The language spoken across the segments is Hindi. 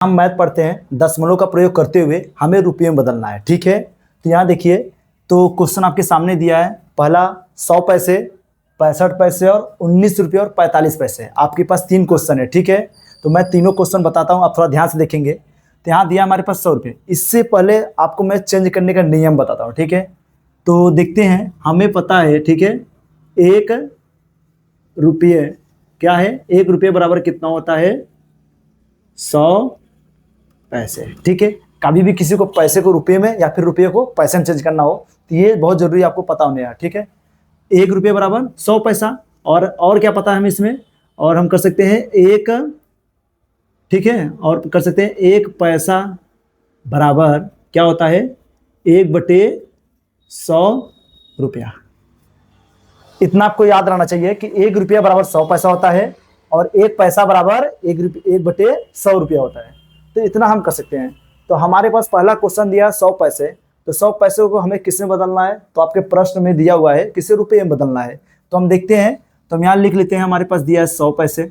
हम मैथ पढ़ते हैं, दशमलव का प्रयोग करते हुए हमें रुपये में बदलना है। ठीक है, तो यहाँ देखिए, तो क्वेश्चन आपके सामने दिया है। पहला 100 पैसे, 65 पैसे और 19 रुपये और 45 पैसे। आपके पास 3 क्वेश्चन है। ठीक है, तो मैं तीनों क्वेश्चन बताता हूँ, आप थोड़ा ध्यान से देखेंगे। तो यहाँ दिया हमारे पास 100 रुपये। इससे पहले आपको मैं चेंज करने का नियम बताता हूँ। ठीक है, तो देखते हैं, हमें पता है। ठीक है, 1 रुपये क्या है, 1 रुपये बराबर कितना होता है, 100 पैसे। ठीक है, कभी भी किसी को पैसे को रुपये में या फिर रुपये को पैसे में चेंज करना हो तो ये बहुत जरूरी आपको पता होने है। ठीक है, 1 रुपये बराबर 100 पैसा। और क्या पता है हमें इसमें, और हम कर सकते हैं 1, ठीक है, और कर सकते हैं 1 पैसा बराबर क्या होता है, 1/100 रुपया। इतना आपको याद रहना चाहिए कि 1 रुपया बराबर 100 पैसा होता है और 1 पैसा बराबर 1/100 रुपया होता है। तो इतना हम कर सकते हैं। तो हमारे पास पहला क्वेश्चन दिया 100 पैसे, तो 100 पैसे को हमें किस में बदलना है, तो आपके प्रश्न में दिया हुआ है किसे रुपये में बदलना है। तो हम देखते हैं, तो हम यहाँ लिख लेते हैं, हमारे पास दिया है 100 पैसे।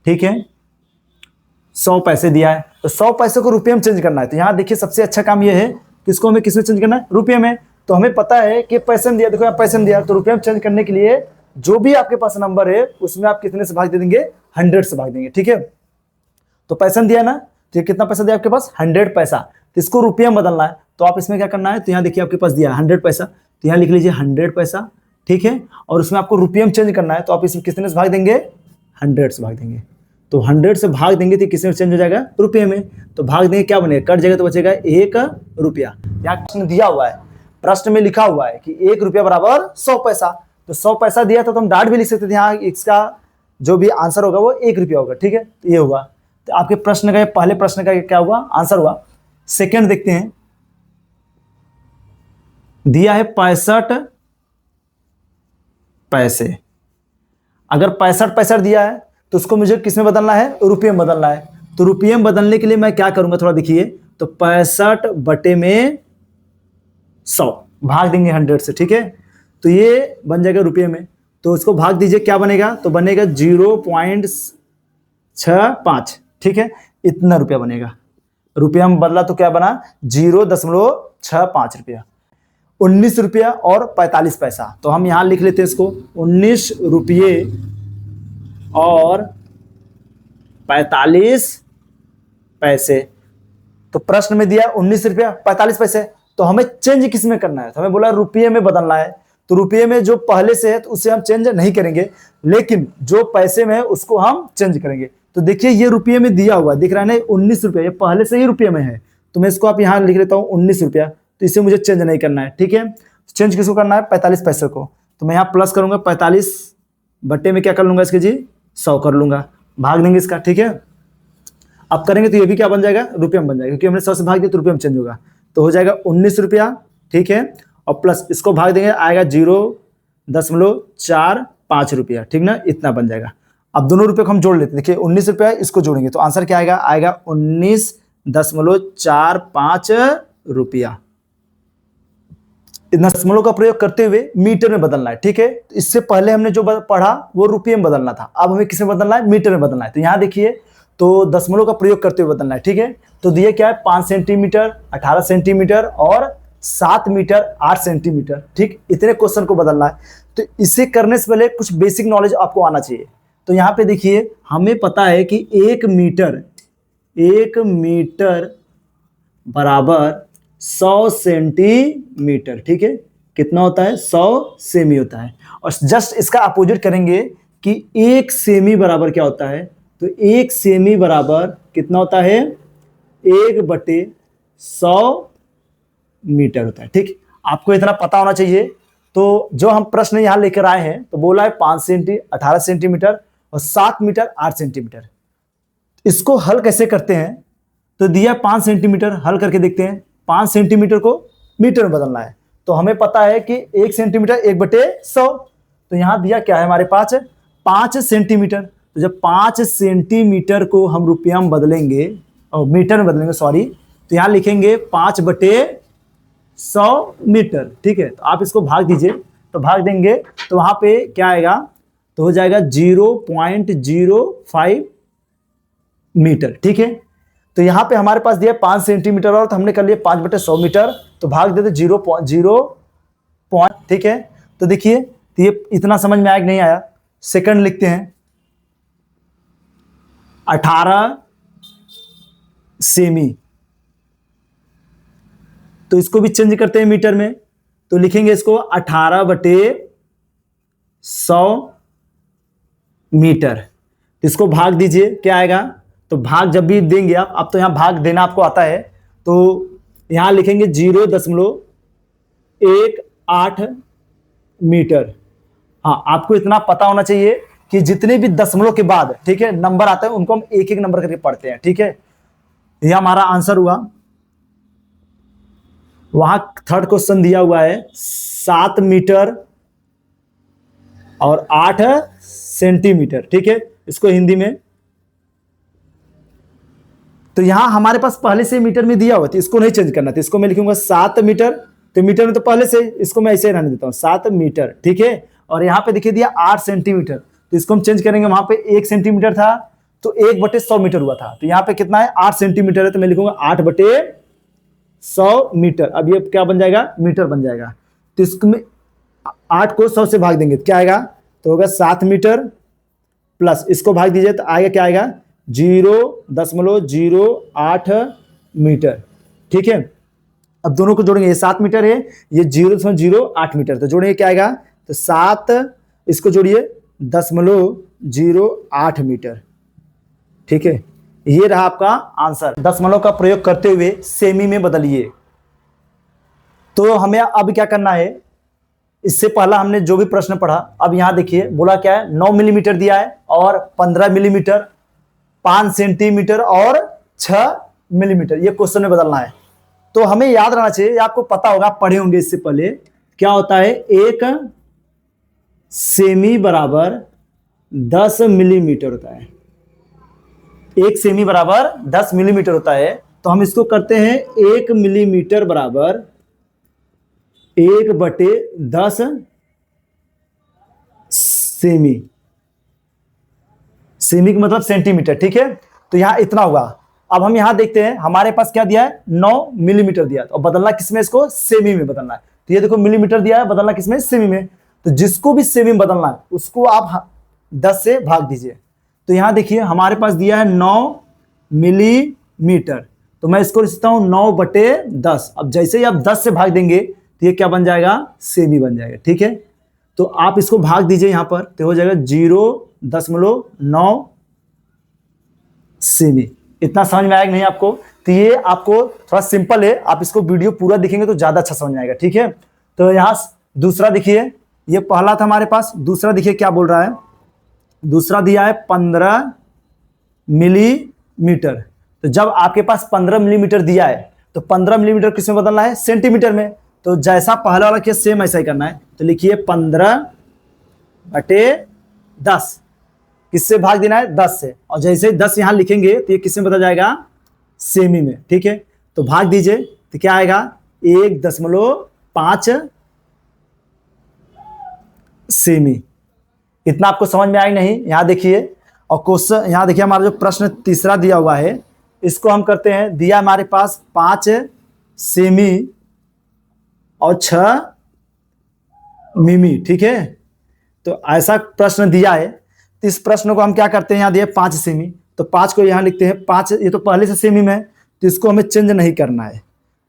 ठीक है, 100 पैसे दिया है, तो 100 पैसे को रुपये में चेंज करना है। तो यहाँ देखिए, सबसे अच्छा काम ये है, किसको हमें किस में चेंज करना है, रुपये में। तो हमें पता है कि पैसे में दिया, देखो यहाँ पैसे में दिया, तो रुपये में चेंज करने के लिए जो भी आपके पास नंबर है उसमें आप कितने से भाग दे देंगे, 100 से भाग देंगे। ठीक है, तो पैसे में दिया ना, तो कितना पैसा दिया आपके पास, 100 पैसा। तो इसको रुपये में बदलना है, तो आप इसमें क्या करना है, तो यहाँ देखिए आपके पास दिया 100 पैसा, तो यहाँ लिख लीजिए 100 पैसा। ठीक है, और उसमें आपको रुपये में चेंज करना है, तो आप इसमें कितने से भाग देंगे, 100 से भाग देंगे। तो 100 से भाग देंगे तो किसमें चेंज हो जाएगा, रुपये में। तो भाग देंगे, क्या बनेगा, कट जाएगा, तो बचेगा 1 रुपया। यहाँ प्रश्न दिया हुआ है, प्रश्न में लिखा हुआ है कि 1 रुपया बराबर 100 पैसा। तो 100 पैसा दिया था, तो हम डाट भी लिख सकते थे, यहाँ इसका जो भी आंसर होगा वो 1 रुपया होगा। ठीक है, तो ये हुआ। तो आपके प्रश्न का, पहले प्रश्न का क्या हुआ, आंसर हुआ। सेकंड देखते हैं, दिया है 65 पैसे। अगर 65 पैसा दिया है तो उसको मुझे किस में बदलना है, रुपये में बदलना है। तो रुपये में बदलने के लिए मैं क्या करूंगा, थोड़ा देखिए, तो 65/100 भाग देंगे 100 से। ठीक है, तो ये बन जाएगा रुपये में, तो उसको भाग दीजिए, क्या बनेगा, तो बनेगा 0.65। ठीक है, इतना रुपया बनेगा। रुपया में बदला तो क्या बना, 0.65 रुपया। 19 रुपया और 45 पैसा। तो हम यहां लिख लेते हैं इसको, 19 रुपये और 45 पैसे। तो प्रश्न में दिया 19 रुपया 45 पैसे, तो हमें चेंज किस में करना है, तो हमें बोला रुपये में बदलना है। तो रुपये में जो पहले से है तो उसे हम चेंज नहीं करेंगे, लेकिन जो पैसे में है उसको हम चेंज करेंगे। तो देखिए, ये रुपये में दिया हुआ दिख रहा है ना, 19 रुपया, ये पहले से ही रुपये में है। तो मैं इसको आप यहाँ लिख लेता हूँ 19 रुपया, तो इसे मुझे चेंज नहीं करना है। ठीक है, चेंज किसको करना है, 45 पैसे को। तो मैं यहाँ प्लस करूंगा, 45 बट्टे में क्या कर लूंगा इसके जी, 100 कर लूंगा, भाग देंगे इसका। ठीक है, अब करेंगे तो ये भी क्या बन जाएगा, रुपये में बन जाएगा, क्योंकि हमने 100 से भाग दिया तो रुपये में चेंज होगा। तो हो जाएगा 19 रुपया। ठीक है, और प्लस इसको भाग देंगे, आएगा 0.45 रुपया। ठीक ना, इतना बन जाएगा। अब दोनों रुपये को हम जोड़ लेते हैं, देखिए 19 रुपया इसको जोड़ेंगे तो आंसर क्या आएगा, आएगा 19.45 रुपया। दशमलव का प्रयोग करते हुए मीटर में बदलना है। ठीक है, तो इससे पहले हमने जो पढ़ा वो रुपये में बदलना था, अब हमें किस में बदलना है, मीटर में बदलना है। तो यहाँ देखिए, तो दशमलव का प्रयोग करते हुए बदलना है। ठीक है, तो दिए क्या है, 5 सेंटीमीटर, 18 सेंटीमीटर और 7 मीटर 8 सेंटीमीटर। ठीक, इतने क्वेश्चन को बदलना है। तो इसे करने से पहले कुछ बेसिक नॉलेज आपको आना चाहिए। तो यहाँ पे देखिए, हमें पता है कि 1 मीटर बराबर 100 सेंटीमीटर। ठीक है, कितना होता है, 100 सेमी होता है। और जस्ट इसका अपोजिट करेंगे कि 1 सेमी बराबर क्या होता है, तो 1 सेमी बराबर कितना होता है, 1/100 मीटर होता है। ठीक, आपको इतना पता होना चाहिए। तो जो हम प्रश्न यहां लेकर आए हैं, तो बोला है 18 सेंटीमीटर और 7 मीटर 8 सेंटीमीटर। इसको हल कैसे करते हैं, तो दिया 5 सेंटीमीटर, हल करके देखते हैं। 5 सेंटीमीटर को मीटर में बदलना है, तो हमें पता है कि 1 सेंटीमीटर 1/100। तो यहां दिया क्या है हमारे पास, 5 सेंटीमीटर। तो जब 5 सेंटीमीटर को हम रुपया में बदलेंगे, और मीटर में बदलेंगे सॉरी, तो यहां लिखेंगे 5/100 मीटर। ठीक है, तो आप इसको भाग दीजिए, तो भाग देंगे तो वहां पे क्या आएगा, तो हो जाएगा 0.05 मीटर। ठीक है, तो यहाँ पे हमारे पास दिया 5 सेंटीमीटर और, तो हमने कर लिया 5/100 मीटर, तो भाग देते 0.0, ठीक है। तो देखिए, तो ये इतना समझ में आया कि नहीं आया। सेकंड लिखते हैं, 18 सेमी, तो इसको भी चेंज करते हैं मीटर में, तो लिखेंगे इसको 18/100 मीटर। इसको भाग दीजिए, क्या आएगा, तो भाग जब भी देंगे आप, अब तो यहां भाग देना आपको आता है, तो यहां लिखेंगे 0.18 मीटर। हाँ, आपको इतना पता होना चाहिए कि जितने भी दशमलव के बाद, ठीक है, नंबर आते हैं उनको हम एक एक नंबर करके पढ़ते हैं, ठीक है। यह हमारा आंसर हुआ। वहां थर्ड क्वेश्चन दिया हुआ है 7 मीटर और 8 सेंटीमीटर, ठीक है, इसको हिंदी में। तो यहां हमारे पास पहले से मीटर में दिया हुआ था, इसको नहीं चेंज करना था, इसको मैं लिखूंगा 7 मीटर, तो मीटर में तो पहले से, इसको मैं ऐसे रहने देता हूं 7 मीटर, ठीक है। और यहां पे देखिए दिया 8 सेंटीमीटर, तो इसको हम चेंज करेंगे, वहां पे 1 सेंटीमीटर था तो 1/100 मीटर हुआ था, तो यहां पे कितना है, 8 सेंटीमीटर है, तो मैं लिखूंगा 8/100 मीटर। अब ये क्या बन जाएगा, मीटर बन जाएगा। तो इसमें 8 को 100 से भाग देंगे तो क्या आएगा, तो होगा 7 मीटर प्लस इसको भाग दीजिए तो आएगा, क्या आएगा, 0.08 मीटर, ठीक है। अब दोनों को जोड़ेंगे, ये 7 मीटर है, ये 0.08 मीटर, तो जोड़ेंगे क्या आएगा, तो 7, इसको जोड़िए 0.08 मीटर, ठीक है। ये रहा आपका आंसर। दशमलव का प्रयोग करते हुए सेमी में बदलिए। तो हमें अब क्या करना है, इससे पहला हमने जो भी प्रश्न पढ़ा, अब यहां देखिए बोला क्या है, 9 मिलीमीटर दिया है और 15 मिलीमीटर, 5 सेंटीमीटर और 6 मिलीमीटर, ये क्वेश्चन में बदलना है। तो हमें याद रहना चाहिए, आपको पता होगा, पढ़े होंगे इससे पहले, क्या होता है, 1 सेमी बराबर 10 मिलीमीटर होता है। 1 सेमी बराबर 10 मिलीमीटर होता है, तो हम इसको करते हैं 1 मिलीमीटर बराबर 1/10 सेमी। सेमी का मतलब सेंटीमीटर, ठीक है। तो यहां इतना हुआ। अब हम यहां देखते हैं, हमारे पास क्या दिया है, 9 मिलीमीटर दिया है, तो बदलना किसमें, इसको सेमी में बदलना है। तो ये देखो मिलीमीटर दिया है, बदलना किसमें, सेमी में। तो जिसको भी सेमी में बदलना है उसको आप 10 से भाग दीजिए। तो यहां देखिए हमारे पास दिया है 9 मिलीमीटर, तो मैं इसको लिखता हूं 9/10। अब जैसे ही आप 10 से भाग देंगे तो ये क्या बन जाएगा, सेमी बन जाएगा, ठीक है। तो आप इसको भाग दीजिए यहां पर, तो हो जाएगा 0.9 सेमी। इतना समझ में आएगा नहीं आपको, तो ये आपको थोड़ा सिंपल है, आप इसको वीडियो पूरा देखेंगे तो ज्यादा अच्छा समझ में आएगा, ठीक है। तो यहां दूसरा देखिए, ये पहला था हमारे पास, दूसरा देखिए क्या बोल रहा है, दूसरा दिया है 15 मिलीमीटर। तो जब आपके पास 15 मिलीमीटर दिया है तो 15 मिलीमीटर किसमें बदलना है, सेंटीमीटर में। तो जैसा पहला वाला किया सेम ऐसा ही करना है, तो लिखिए 15/10, किससे भाग देना है, 10 से। और जैसे 10 यहां लिखेंगे तो ये किसमें बदल जाएगा, सेमी में, ठीक है। तो भाग दीजिए तो क्या आएगा, 1.5 सेमी। इतना आपको समझ में आएगा नहीं, यहां देखिए। और क्वेश्चन यहां देखिए, हमारा जो प्रश्न तीसरा दिया हुआ है, इसको हम करते हैं, दिया हमारे पास 5 सेमी और 6 मिमी, ठीक है। तो ऐसा प्रश्न दिया है, तो इस प्रश्न को हम क्या करते हैं, यहां दिया 5 सेमी, तो 5 को यहां लिखते हैं 5, ये तो पहले से सेमी में, तो इसको हमें चेंज नहीं करना है,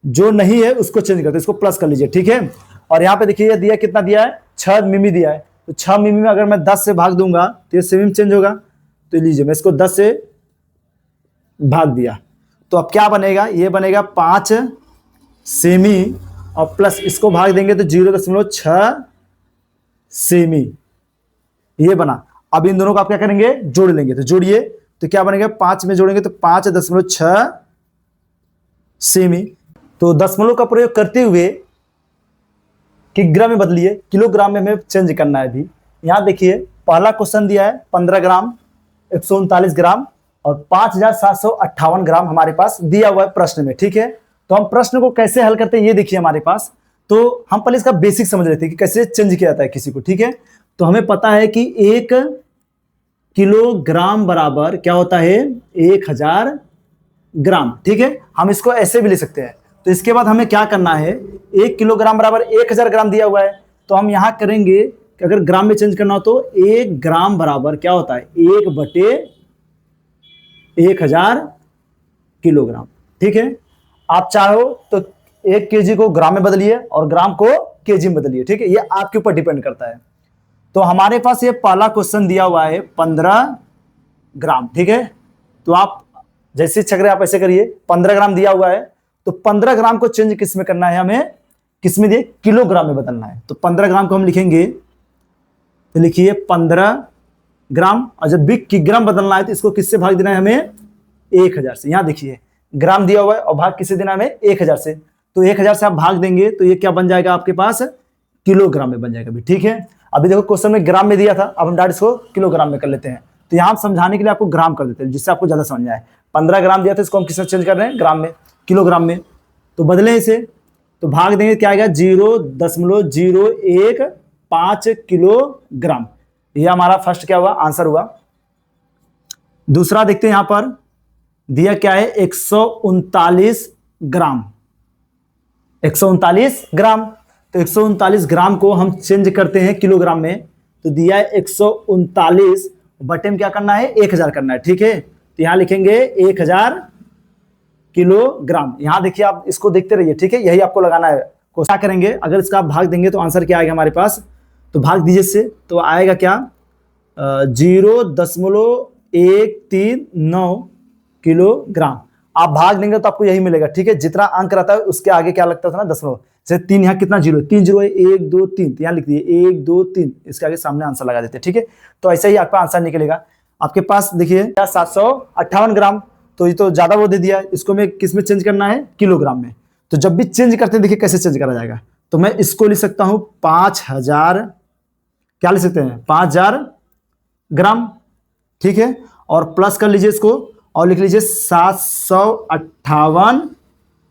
जो नहीं है उसको चेंज करते हैं, इसको प्लस कर लीजिए, ठीक है। और यहां पे देखिए दिया कितना दिया है, 6 मिमी दिया है, तो 6 मिमी में अगर मैं 10 से भाग दूंगा तो ये सेमी में चेंज होगा। तो लीजिए मैं इसको 10 से भाग दिया, तो अब क्या बनेगा, ये बनेगा 5 सेमी और प्लस इसको भाग देंगे तो 0.6 सेमी, ये बना। अब इन दोनों को आप क्या करेंगे, जोड़ लेंगे, तो जोड़िए, तो क्या बनेगा, 5 में जोड़ेंगे तो 5.6 सेमी। तो दशमलव का प्रयोग करते हुए किग्रा में बदलिए, किलोग्राम में हमें चेंज करना है। अभी यहां देखिए पहला क्वेश्चन दिया है 15 ग्राम, 139 ग्राम और 5758 ग्राम हमारे पास दिया हुआ है प्रश्न में, ठीक है। तो हम प्रश्न को कैसे हल करते हैं ये देखिए हमारे पास। तो हम पहले इसका बेसिक समझ लेते हैं कि कैसे चेंज किया जाता है किसी को, ठीक है। तो हमें पता है कि 1 किलोग्राम बराबर क्या होता है, 1000 ग्राम। ठीक है, हम इसको ऐसे भी ले सकते हैं। तो इसके बाद हमें क्या करना है, 1 किलोग्राम बराबर 1000 ग्राम दिया हुआ है, तो हम यहां करेंगे कि अगर ग्राम में चेंज करना हो तो 1 ग्राम बराबर क्या होता है, 1/1000 किलोग्राम। ठीक है, आप चाहो तो 1 केजी को ग्राम में बदलिए और ग्राम को केजी में बदलिए। ठीक है, ये आपके ऊपर डिपेंड करता है। तो हमारे पास ये पहला क्वेश्चन दिया हुआ है 15 ग्राम। ठीक है, तो आप जैसे छक रहे आप ऐसे करिए, 15 ग्राम दिया हुआ है, तो 15 ग्राम को चेंज किस में करना है, हमें किस में दिए, किलोग्राम में बदलना है। तो 15 ग्राम को हम लिखेंगे, तो लिखिए 15 ग्राम, और जब भी किग्राम बदलना है तो इसको किससे भाग देना है, हमें 1000 से। यहां देखिए ग्राम दिया हुआ है और भाग किससे देना है, हमें 1000 से। तो 1000 से आप भाग देंगे तो ये क्या बन जाएगा आपके पास, किलोग्राम में बन जाएगा भी। ठीक है, अभी देखो क्वेश्चन में ग्राम में दिया था, अब हम डायरेक्ट इसको किलोग्राम में कर लेते हैं। तो यहां समझाने के लिए आपको ग्राम कर देते हैं, जिससे आपको ज्यादा समझ में आए। 15 ग्राम दिया था, इसको हम किस में चेंज कर रहे हैं, ग्राम में, किलोग्राम में। तो बदले इसे, तो भाग देंगे, क्या आएगा, 0.015 किलोग्राम। यह हमारा फर्स्ट क्या हुआ, आंसर हुआ। दूसरा देखते हैं, यहां पर दिया क्या है, 139 ग्राम। 139 ग्राम, तो 139 ग्राम को हम चेंज करते हैं किलोग्राम में। तो दिया है 139, बटे में क्या करना है, 1000 करना है। ठीक है, तो यहां लिखेंगे 1000 किलोग्राम। यहां देखिए, आप इसको देखते रहिए। ठीक है, यही आपको लगाना है। क्या करेंगे, अगर इसका आप भाग देंगे तो आंसर क्या आएगा हमारे पास, तो भाग दीजिए इससे, तो आएगा क्या, 0.139 किलोग्राम। आप भाग देंगे तो आपको यही मिलेगा। ठीक है, जितना अंक रहता है उसके आगे क्या लगता था ना, दशमलव। जैसे 3 यहाँ कितना जीरो है, 3 जीरो है, 1 2 3, तो यहाँ लिख दिए 1 2 3, इसके आगे सामने आंसर लगा देते हैं। ठीक है, तो ऐसे ही आपका आंसर निकलेगा। आपके पास देखिए 758 ग्राम, तो ये तो ज्यादा वो दे दिया, इसको मैं किस में चेंज करना है, किलोग्राम में। तो जब भी चेंज करते हैं, देखिए कैसे चेंज करा जाएगा। तो मैं इसको लिख सकता हूं 5000, क्या लिख सकते हैं, 5000 ग्राम। ठीक है, और प्लस कर लीजिए इसको और लिख लीजिए 758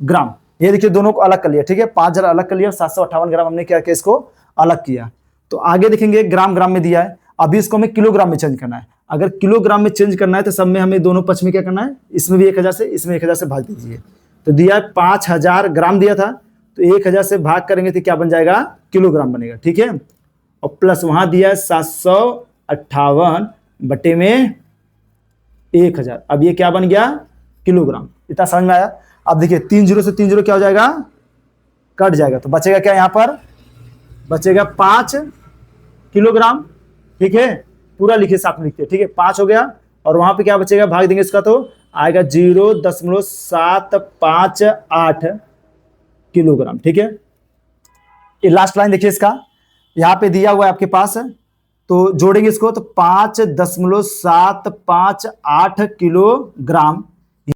ग्राम। ये देखिए दोनों को अलग कर लिया। ठीक है, 5000 अलग कर लिया, 758 ग्राम हमने क्या किया, इसको अलग किया। तो आगे देखेंगे ग्राम ग्राम में दिया है, अभी इसको हमें किलोग्राम में चेंज करना है। अगर किलोग्राम में चेंज करना है तो सब में हमें दोनों पक्ष में क्या करना है, इसमें भी 1000 से, इसमें 1000 से भाग दीजिए। तो दिया 5000 ग्राम दिया था, तो 1000 से भाग करेंगे तो क्या बन जाएगा, किलोग्राम बनेगा। ठीक है, और प्लस वहां दिया है 758 बटे में 1000, अब ये क्या बन गया, किलोग्राम। इतना समझ में आया। अब देखिए 3 जीरो से 3 जीरो क्या हो जाएगा, कट जाएगा, तो बचेगा क्या, यहां पर बचेगा 5 किलोग्राम। ठीक है, पूरा लिखिए, साथ में लिखते। ठीक है, 5 हो गया, और वहां पे क्या बचेगा, भाग देंगे इसका तो आएगा 0.758 किलोग्राम। ठीक है, ये लास्ट लाइन देखिए इसका, यहां पे दिया हुआ है आपके पास, तो जोड़ेंगे इसको तो 5.758 किलोग्राम